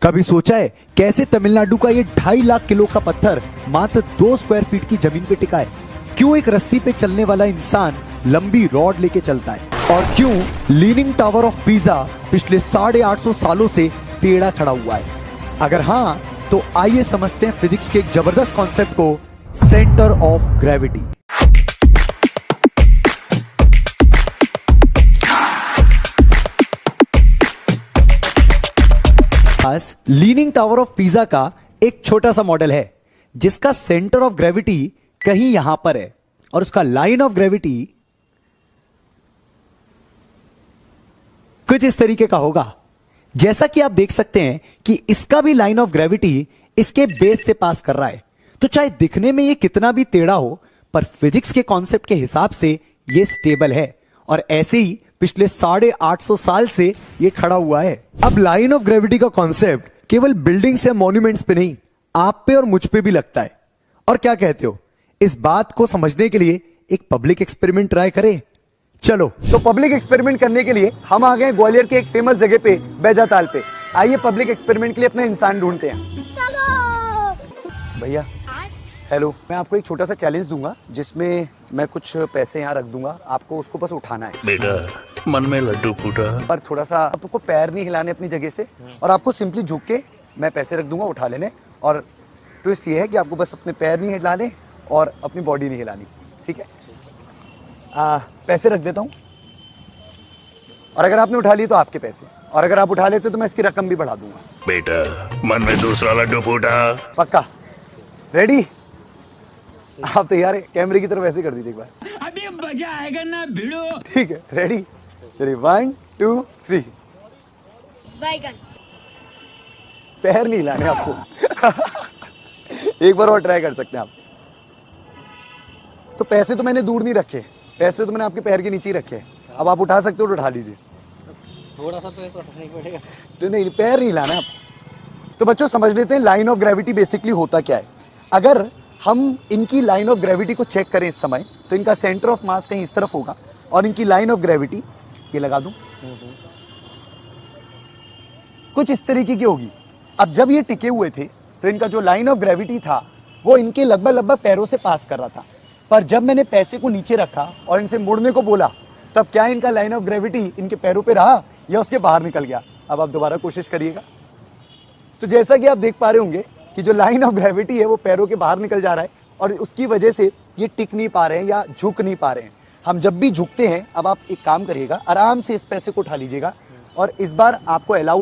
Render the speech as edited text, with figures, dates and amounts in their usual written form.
कभी सोचा है कैसे तमिलनाडु का ये 2.5 लाख किलो का पत्थर मात्र 2 स्क्वायर फीट की जमीन पे टिका है? क्यों एक रस्सी पे चलने वाला इंसान लंबी रॉड लेके चलता है? और क्यों लीनिंग टावर ऑफ पीजा पिछले 850 सालों से टेढ़ा खड़ा हुआ है? अगर हाँ, तो आइए समझते हैं फिजिक्स के एक जबरदस्त कॉन्सेप्ट को, centre of gravity. Leaning tower of pizza का एक छोटा सा मॉडल है जिसका सेंटर ऑफ ग्रेविटी कहीं यहां पर है और उसका लाइन ऑफ ग्रेविटी कुछ इस तरीके का होगा। जैसा कि आप देख सकते हैं कि इसका भी लाइन ऑफ ग्रेविटी इसके बेस से पास कर रहा है। तो चाहे दिखने में ये कितना भी टेढ़ा हो, पर फिजिक्स के कॉन्सेप्ट के हिसाब से ये स्टेबल है और ऐसे ही पिछले 850 साल से ये खड़ा हुआ है। अब लाइन ऑफ ग्रेविटी का कॉन्सेप्ट केवल बिल्डिंग्स या मॉन्यूमेंट्स पे नहीं, आप पे और मुझ पे भी लगता है। और क्या कहते हो, इस बात को समझने के लिए एक पब्लिक एक्सपेरिमेंट ट्राई करें? चलो, तो पब्लिक एक्सपेरिमेंट करने के लिए हम आ गए ग्वालियर के एक फेमस जगह पे, बैजाताल पे। आइए पब्लिक एक्सपेरिमेंट के लिए अपना इंसान ढूंढते हैं। भैया हेलो, मैं आपको एक छोटा सा चैलेंज दूंगा जिसमें मैं कुछ पैसे यहाँ रख दूंगा, आपको उसको बस उठाना है। बेटा मन में लड्डू फूटा, पर थोड़ा सा आपको पैर नहीं हिलाने अपनी जगह से, और आपको सिंपली झुक के मैं पैसे रख दूंगा, उठा लेने। और ट्विस्ट ये है कि आपको बस अपने पैर नहीं हिलाने और अपनी बॉडी नहीं हिलानी, ठीक है? पैसे रख देता हूँ, और अगर आपने उठा लिए तो आपके पैसे, और अगर आप उठा लेते तो मैं इसकी रकम भी बढ़ा दूंगा। बेटा मन में दूसरा लड्डू फूटा। पक्का? रेडी? आप तैयार है? कैमरे की तरफ ऐसे कर दीजिए एक बार। अभी मजा आएगा ना भिड़ो। ठीक है, रेडी? चलिए 1 2 3। बैगन। पैर नहीं हिलाने आपको। एक बार और ट्राई कर सकते हैं आप। तो पैसे तो मैंने दूर नहीं रखे, पैसे तो मैंने आपके पैर के नीचे ही रखे। अब आप उठा सकते हो तो उठा लीजिए। थोड़ा सा तो ऐसा नहीं पड़ेगा। तो नहीं, पैर नहीं हिलाना आप। तो बच्चों समझ लेते हैं लाइन ऑफ ग्रेविटी बेसिकली होता क्या है। अगर हम इनकी लाइन ऑफ ग्रेविटी को चेक करें इस समय, तो इनका सेंटर ऑफ मास कहीं इस तरफ होगा और इनकी लाइन ऑफ ग्रेविटी ये लगा दूं, कुछ इस तरीके की होगी। अब जब ये टिके हुए थे तो इनका जो लाइन ऑफ ग्रेविटी था वो इनके लगभग पैरों से पास कर रहा था। पर जब मैंने पैसे को नीचे रखा और इनसे मुड़ने को बोला, तब क्या इनका लाइन ऑफ ग्रेविटी इनके पैरों पे रहा या उसके बाहर निकल गया? अब आप दोबारा कोशिश करिएगा। तो जैसा कि आप देख पा रहे होंगे कि जो लाइन ऑफ ग्रेविटी है वो पैरों के बाहर निकल जा रहा है और उसकी वजह से ये टिक नहीं पा रहे हैं या झुक नहीं पा रहे हैं। हम जब भी झुकते हैं, अब आप एक काम करिएगा, आराम से इस पैसे को उठा लीजिएगा और इस बार आपको अलाउ